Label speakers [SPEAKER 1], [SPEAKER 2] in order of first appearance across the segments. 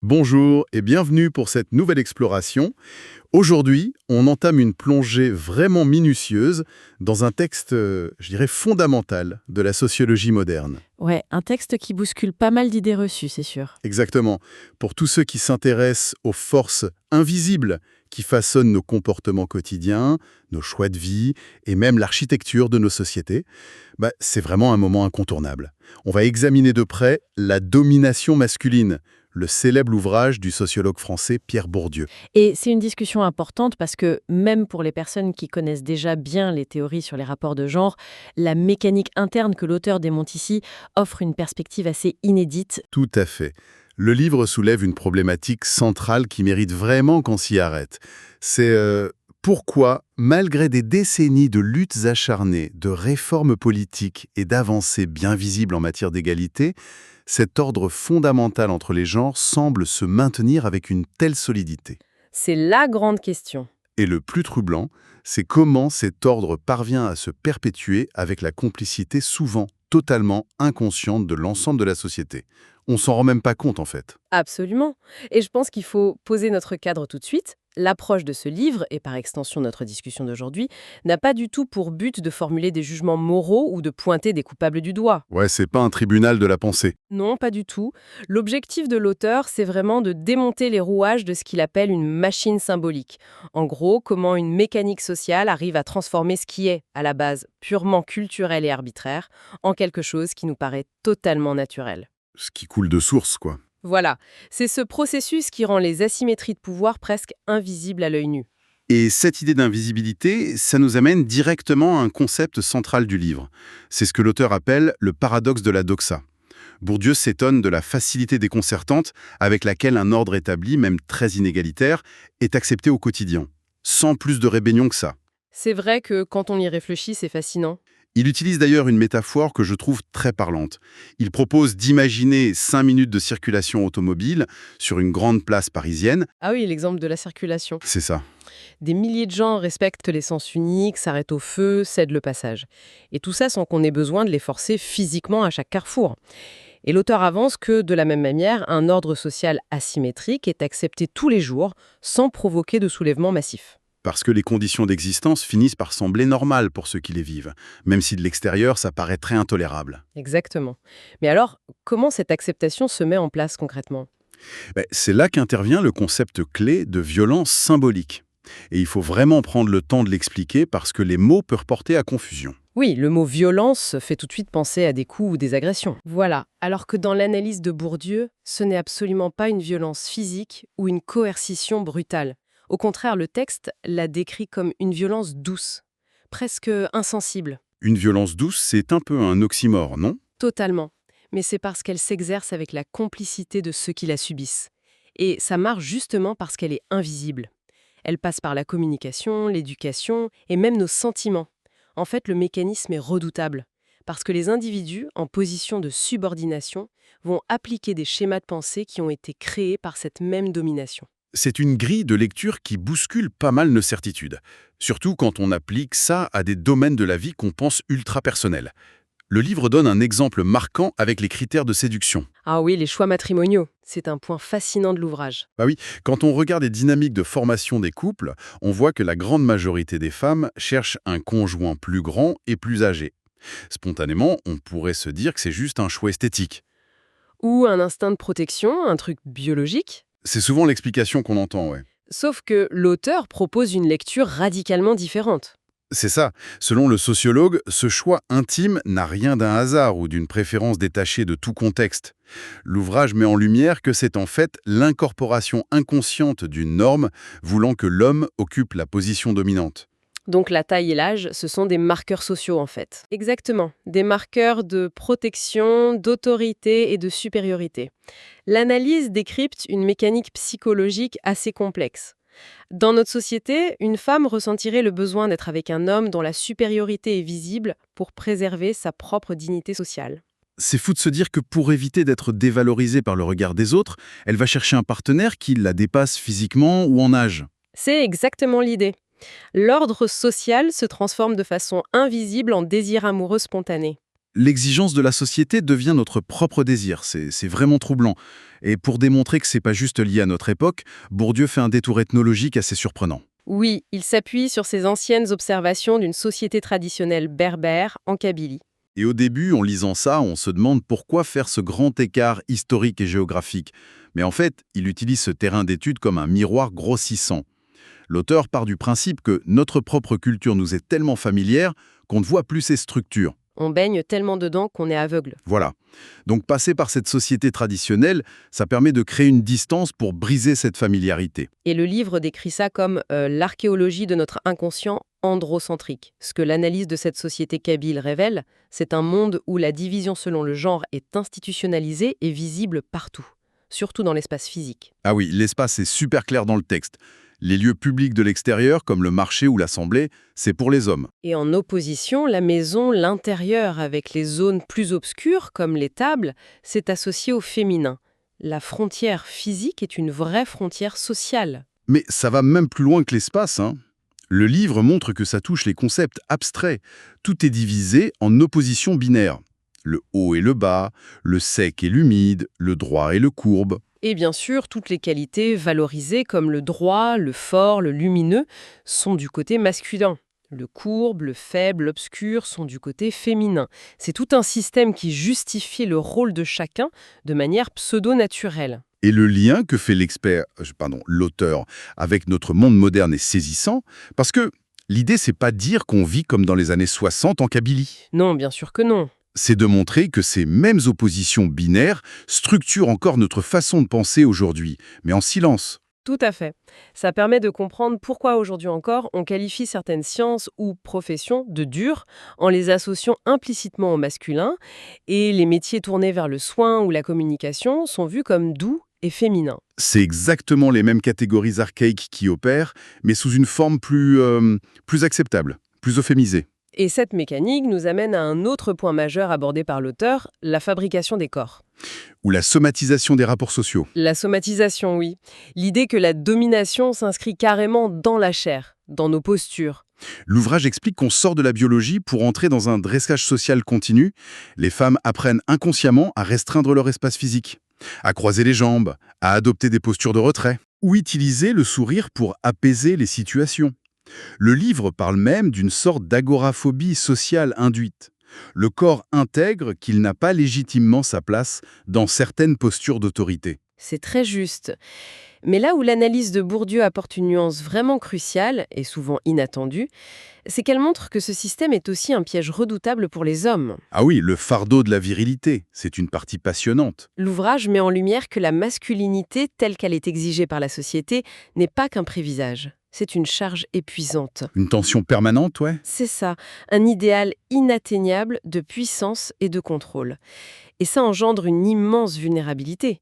[SPEAKER 1] Bonjour et bienvenue pour cette nouvelle exploration. Aujourd'hui, on entame une plongée vraiment minutieuse dans un texte, je dirais, fondamental de la sociologie moderne.
[SPEAKER 2] Ouais, un texte qui bouscule pas mal d'idées reçues, c'est sûr.
[SPEAKER 1] Exactement. Pour tous ceux qui s'intéressent aux forces invisibles qui façonnent nos comportements quotidiens, nos choix de vie et même l'architecture de nos sociétés, c'est vraiment un moment incontournable. On va examiner de près la domination masculine, le célèbre ouvrage du sociologue français Pierre Bourdieu.
[SPEAKER 2] Et c'est une discussion importante parce que même pour les personnes qui connaissent déjà bien les théories sur les rapports de genre, la mécanique interne que l'auteur démonte ici offre une perspective assez inédite.
[SPEAKER 1] Tout à fait. Le livre soulève une problématique centrale qui mérite vraiment qu'on s'y arrête. C'est pourquoi, malgré des décennies de luttes acharnées, de réformes politiques et d'avancées bien visibles en matière d'égalité, cet ordre fondamental entre les genres semble se maintenir avec une telle solidité.
[SPEAKER 2] C'est la grande question.
[SPEAKER 1] Et le plus troublant, c'est comment cet ordre parvient à se perpétuer avec la complicité souvent totalement inconsciente de l'ensemble de la société. On s'en rend même pas compte en fait.
[SPEAKER 2] Absolument. Et je pense qu'il faut poser notre cadre tout de suite. L'approche de ce livre, et par extension notre discussion d'aujourd'hui, n'a pas du tout pour but de formuler des jugements moraux ou de pointer des coupables du doigt.
[SPEAKER 1] Ouais, c'est pas un tribunal de la pensée.
[SPEAKER 2] Non, pas du tout. L'objectif de l'auteur, c'est vraiment de démonter les rouages de ce qu'il appelle une machine symbolique. En gros, comment une mécanique sociale arrive à transformer ce qui est, à la base, purement culturel et arbitraire, en quelque chose qui nous paraît totalement naturel.
[SPEAKER 1] Ce qui coule de source, quoi.
[SPEAKER 2] Voilà, c'est ce processus qui rend les asymétries de pouvoir presque invisibles à l'œil nu.
[SPEAKER 1] Et cette idée d'invisibilité, ça nous amène directement à un concept central du livre. C'est ce que l'auteur appelle le paradoxe de la doxa. Bourdieu s'étonne de la facilité déconcertante avec laquelle un ordre établi, même très inégalitaire, est accepté au quotidien, sans plus de rébellion que ça.
[SPEAKER 2] C'est vrai que quand on y réfléchit, c'est fascinant.
[SPEAKER 1] Il utilise d'ailleurs une métaphore que je trouve très parlante. Il propose d'imaginer 5 minutes de circulation automobile sur une grande place parisienne.
[SPEAKER 2] Ah oui, l'exemple de la circulation.
[SPEAKER 1] C'est ça.
[SPEAKER 2] Des milliers de gens respectent les sens uniques, s'arrêtent au feu, cèdent le passage. Et tout ça sans qu'on ait besoin de les forcer physiquement à chaque carrefour. Et l'auteur avance que, de la même manière, un ordre social asymétrique est accepté tous les jours, sans provoquer de soulèvement massif.
[SPEAKER 1] Parce que les conditions d'existence finissent par sembler normales pour ceux qui les vivent, même si de l'extérieur, ça paraît très intolérable.
[SPEAKER 2] Exactement. Mais alors, comment cette acceptation se met en place concrètement ?
[SPEAKER 1] C'est là qu'intervient le concept clé de violence symbolique. Et il faut vraiment prendre le temps de l'expliquer parce que les mots peuvent porter à confusion.
[SPEAKER 2] Oui, le mot violence fait tout de suite penser à des coups ou des agressions. Voilà, alors que dans l'analyse de Bourdieu, ce n'est absolument pas une violence physique ou une coercition brutale. Au contraire, le texte la décrit comme une violence douce, presque insensible.
[SPEAKER 1] Une violence douce, c'est un peu un oxymore, non?
[SPEAKER 2] Totalement. Mais c'est parce qu'elle s'exerce avec la complicité de ceux qui la subissent. Et ça marche justement parce qu'elle est invisible. Elle passe par la communication, l'éducation et même nos sentiments. En fait, le mécanisme est redoutable. Parce que les individus, en position de subordination, vont appliquer des schémas de pensée qui ont été créés par cette même domination.
[SPEAKER 1] C'est une grille de lecture qui bouscule pas mal nos certitudes. Surtout quand on applique ça à des domaines de la vie qu'on pense ultra-personnels. Le livre donne un exemple marquant avec les critères de séduction.
[SPEAKER 2] Ah oui, les choix matrimoniaux, c'est un point fascinant de l'ouvrage.
[SPEAKER 1] Bah oui, quand on regarde les dynamiques de formation des couples, on voit que la grande majorité des femmes cherchent un conjoint plus grand et plus âgé. Spontanément, on pourrait se dire que c'est juste un choix esthétique.
[SPEAKER 2] Ou un instinct de protection, un truc biologique.
[SPEAKER 1] C'est souvent l'explication qu'on entend, ouais.
[SPEAKER 2] Sauf que l'auteur propose une lecture radicalement différente.
[SPEAKER 1] C'est ça. Selon le sociologue, ce choix intime n'a rien d'un hasard ou d'une préférence détachée de tout contexte. L'ouvrage met en lumière que c'est en fait l'incorporation inconsciente d'une norme voulant que l'homme occupe la position dominante.
[SPEAKER 2] Donc la taille et l'âge, ce sont des marqueurs sociaux en fait. Exactement, des marqueurs de protection, d'autorité et de supériorité. L'analyse décrypte une mécanique psychologique assez complexe. Dans notre société, une femme ressentirait le besoin d'être avec un homme dont la supériorité est visible pour préserver sa propre dignité sociale.
[SPEAKER 1] C'est fou de se dire que pour éviter d'être dévalorisée par le regard des autres, elle va chercher un partenaire qui la dépasse physiquement ou en âge.
[SPEAKER 2] C'est exactement l'idée. L'ordre social se transforme de façon invisible en désir amoureux spontané.
[SPEAKER 1] l'exigence de la société devient notre propre désir. C'est vraiment troublant. Et pour démontrer que c'est pas juste lié à notre époque, Bourdieu fait un détour ethnologique assez surprenant.
[SPEAKER 2] Oui, il s'appuie sur ses anciennes observations d'une société traditionnelle berbère en Kabylie.
[SPEAKER 1] Et au début, en lisant ça, on se demande pourquoi faire ce grand écart historique et géographique. Mais en fait, il utilise ce terrain d'étude comme un miroir grossissant. L'auteur part du principe que notre propre culture nous est tellement familière qu'on ne voit plus ses structures.
[SPEAKER 2] On baigne tellement dedans qu'on est aveugle.
[SPEAKER 1] Voilà. Donc passer par cette société traditionnelle, ça permet de créer une distance pour briser cette familiarité.
[SPEAKER 2] Et le livre décrit ça comme l'archéologie de notre inconscient androcentrique. Ce que l'analyse de cette société kabyle révèle, c'est un monde où la division selon le genre est institutionnalisée et visible partout, surtout dans l'espace physique.
[SPEAKER 1] Ah oui, l'espace est super clair dans le texte. Les lieux publics de l'extérieur, comme le marché ou l'assemblée, c'est pour les hommes.
[SPEAKER 2] Et en opposition, la maison, l'intérieur, avec les zones plus obscures, comme les tables, c'est associé au féminin. La frontière physique est une vraie frontière sociale.
[SPEAKER 1] Mais ça va même plus loin que l'espace, hein. Le livre montre que ça touche les concepts abstraits. Tout est divisé en oppositions binaires. Le haut et le bas, le sec et l'humide, le droit et le courbe.
[SPEAKER 2] Et bien sûr, toutes les qualités valorisées comme le droit, le fort, le lumineux sont du côté masculin. Le courbe, le faible, l'obscur sont du côté féminin. C'est tout un système qui justifie le rôle de chacun de manière pseudo-naturelle.
[SPEAKER 1] Et le lien que fait l'auteur, avec notre monde moderne est saisissant, parce que l'idée, c'est pas dire qu'on vit comme dans les années 60 en Kabylie.
[SPEAKER 2] Non, bien sûr que non.
[SPEAKER 1] C'est de montrer que ces mêmes oppositions binaires structurent encore notre façon de penser aujourd'hui, mais en silence.
[SPEAKER 2] Tout à fait. Ça permet de comprendre pourquoi aujourd'hui encore on qualifie certaines sciences ou professions de dures en les associant implicitement au masculin et les métiers tournés vers le soin ou la communication sont vus comme doux et féminins.
[SPEAKER 1] C'est exactement les mêmes catégories archaïques qui opèrent, mais sous une forme plus acceptable, plus euphémisée.
[SPEAKER 2] Et cette mécanique nous amène à un autre point majeur abordé par l'auteur, la fabrication des corps.
[SPEAKER 1] Ou la somatisation des rapports sociaux.
[SPEAKER 2] La somatisation, oui. L'idée que la domination s'inscrit carrément dans la chair, dans nos postures.
[SPEAKER 1] L'ouvrage explique qu'on sort de la biologie pour entrer dans un dressage social continu. Les femmes apprennent inconsciemment à restreindre leur espace physique, à croiser les jambes, à adopter des postures de retrait, ou utiliser le sourire pour apaiser les situations. Le livre parle même d'une sorte d'agoraphobie sociale induite. Le corps intègre qu'il n'a pas légitimement sa place dans certaines postures d'autorité.
[SPEAKER 2] C'est très juste. Mais là où l'analyse de Bourdieu apporte une nuance vraiment cruciale, et souvent inattendue, c'est qu'elle montre que ce système est aussi un piège redoutable pour les hommes.
[SPEAKER 1] Ah oui, le fardeau de la virilité, c'est une partie passionnante.
[SPEAKER 2] L'ouvrage met en lumière que la masculinité, telle qu'elle est exigée par la société, n'est pas qu'un prévisage. C'est une charge épuisante.
[SPEAKER 1] Une tension permanente, ouais.
[SPEAKER 2] C'est ça, un idéal inatteignable de puissance et de contrôle. Et ça engendre une immense vulnérabilité.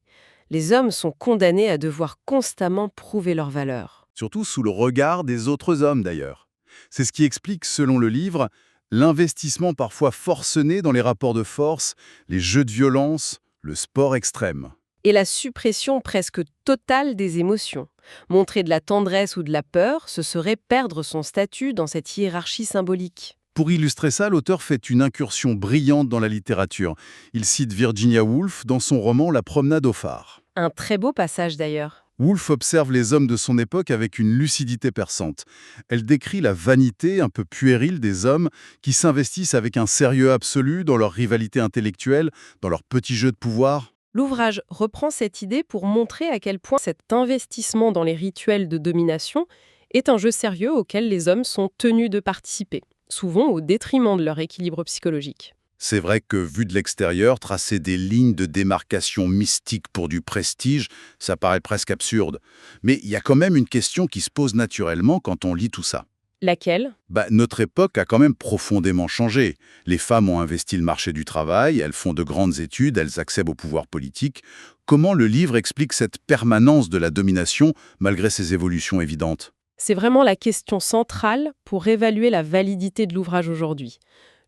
[SPEAKER 2] Les hommes sont condamnés à devoir constamment prouver leur valeur.
[SPEAKER 1] Surtout sous le regard des autres hommes, d'ailleurs. C'est ce qui explique, selon le livre, l'investissement parfois forcené dans les rapports de force, les jeux de violence, le sport extrême.
[SPEAKER 2] Et la suppression presque totale des émotions. Montrer de la tendresse ou de la peur, ce serait perdre son statut dans cette hiérarchie symbolique.
[SPEAKER 1] Pour illustrer ça, l'auteur fait une incursion brillante dans la littérature. Il cite Virginia Woolf dans son roman La promenade au phare.
[SPEAKER 2] Un très beau passage d'ailleurs.
[SPEAKER 1] Woolf observe les hommes de son époque avec une lucidité perçante. Elle décrit la vanité un peu puérile des hommes qui s'investissent avec un sérieux absolu dans leur rivalité intellectuelle, dans leur petits jeux de pouvoir.
[SPEAKER 2] L'ouvrage reprend cette idée pour montrer à quel point cet investissement dans les rituels de domination est un jeu sérieux auquel les hommes sont tenus de participer, souvent au détriment de leur équilibre psychologique.
[SPEAKER 1] C'est vrai que, vu de l'extérieur, tracer des lignes de démarcation mystiques pour du prestige, ça paraît presque absurde. Mais il y a quand même une question qui se pose naturellement quand on lit tout ça.
[SPEAKER 2] Laquelle ?
[SPEAKER 1] Notre époque a quand même profondément changé. Les femmes ont investi le marché du travail, elles font de grandes études, elles accèdent au pouvoir politique. Comment le livre explique cette permanence de la domination malgré ces évolutions évidentes ?
[SPEAKER 2] C'est vraiment la question centrale pour évaluer la validité de l'ouvrage aujourd'hui.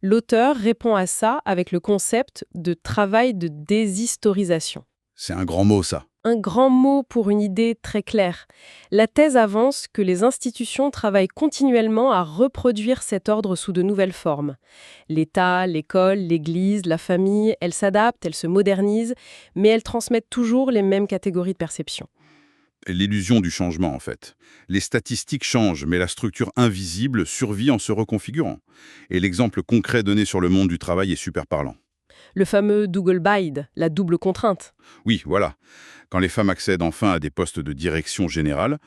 [SPEAKER 2] L'auteur répond à ça avec le concept de travail de déshistorisation.
[SPEAKER 1] C'est un grand mot, ça.
[SPEAKER 2] Un grand mot pour une idée très claire. La thèse avance que les institutions travaillent continuellement à reproduire cet ordre sous de nouvelles formes. L'État, l'école, l'Église, la famille, elles s'adaptent, elles se modernisent, mais elles transmettent toujours les mêmes catégories de perception.
[SPEAKER 3] L'illusion du changement, en fait. Les statistiques changent, mais la structure invisible survit en se reconfigurant. Et l'exemple concret donné sur le monde du travail est super parlant.
[SPEAKER 2] Le fameux Double Bind, la double contrainte.
[SPEAKER 3] Oui, voilà. Quand les femmes accèdent enfin à des postes de direction générale,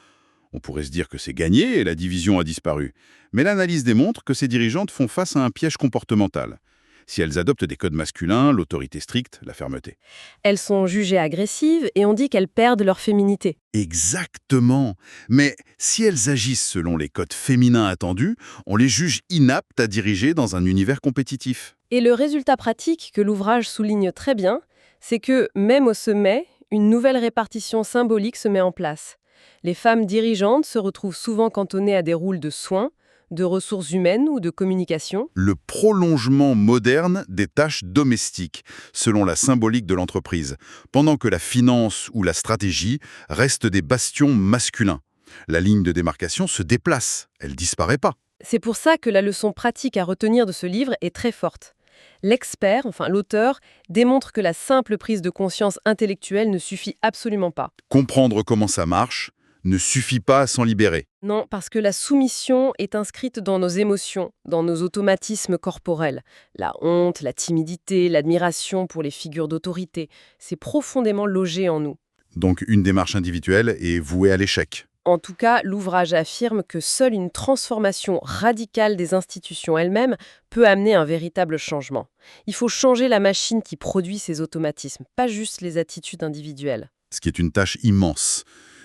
[SPEAKER 3] on pourrait se dire que c'est gagné et la division a disparu. Mais l'analyse démontre que ces dirigeantes font face à un piège comportemental. Si elles adoptent des codes masculins, l'autorité stricte, la fermeté.
[SPEAKER 2] Elles sont jugées agressives et on dit qu'elles perdent leur féminité.
[SPEAKER 1] Exactement. Mais si elles agissent selon les codes féminins attendus, on les juge inaptes à diriger dans un univers compétitif.
[SPEAKER 2] Et le résultat pratique que l'ouvrage souligne très bien, c'est que, même au sommet, une nouvelle répartition symbolique se met en place. Les femmes dirigeantes se retrouvent souvent cantonnées à des rôles de soins, de ressources humaines ou de communication.
[SPEAKER 1] Le prolongement moderne des tâches domestiques, selon la symbolique de l'entreprise, pendant que la finance ou la stratégie restent des bastions masculins. La ligne de démarcation se déplace, elle disparaît pas.
[SPEAKER 2] C'est pour ça que la leçon pratique à retenir de ce livre est très forte. L'expert, enfin l'auteur, démontre que la simple prise de conscience intellectuelle ne suffit absolument pas.
[SPEAKER 1] Comprendre comment ça marche ne suffit pas à s'en libérer.
[SPEAKER 2] Non, parce que la soumission est inscrite dans nos émotions, dans nos automatismes corporels. La honte, la timidité, l'admiration pour les figures d'autorité, c'est profondément logé en nous.
[SPEAKER 1] Donc une démarche individuelle est vouée à l'échec.
[SPEAKER 2] En tout cas, l'ouvrage affirme que seule une transformation radicale des institutions elles-mêmes peut amener un véritable changement. Il faut changer la machine qui produit ces automatismes, pas juste les attitudes individuelles.
[SPEAKER 1] Ce qui est une tâche immense.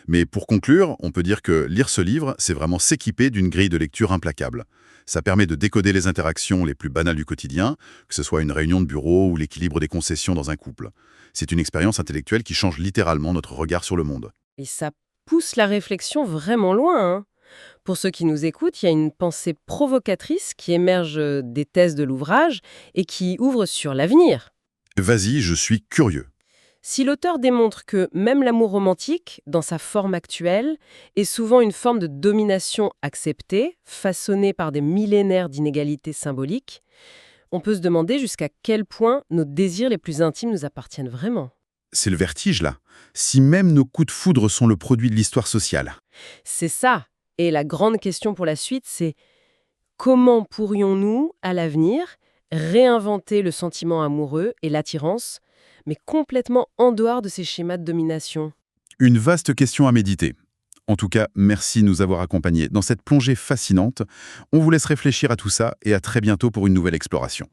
[SPEAKER 1] Mais pour conclure, on peut dire que lire ce livre, c'est vraiment s'équiper d'une grille de lecture implacable. Ça permet de décoder les interactions les plus banales du quotidien, que ce soit une réunion de bureau ou l'équilibre des concessions dans un couple. C'est une expérience intellectuelle qui change littéralement notre regard sur le monde.
[SPEAKER 2] Et ça pousse la réflexion vraiment loin, hein. Pour ceux qui nous écoutent, il y a une pensée provocatrice qui émerge des thèses de l'ouvrage et qui ouvre sur l'avenir.
[SPEAKER 1] Vas-y, je suis curieux.
[SPEAKER 2] Si l'auteur démontre que même l'amour romantique, dans sa forme actuelle, est souvent une forme de domination acceptée, façonnée par des millénaires d'inégalités symboliques, on peut se demander jusqu'à quel point nos désirs les plus intimes nous appartiennent vraiment.
[SPEAKER 1] C'est le vertige, là. Si même nos coups de foudre sont le produit de l'histoire sociale.
[SPEAKER 2] C'est ça. Et la grande question pour la suite, c'est comment pourrions-nous, à l'avenir, réinventer le sentiment amoureux et l'attirance, mais complètement en dehors de ces schémas de domination?
[SPEAKER 1] Une vaste question à méditer. En tout cas, merci de nous avoir accompagnés dans cette plongée fascinante. On vous laisse réfléchir à tout ça et à très bientôt pour une nouvelle exploration.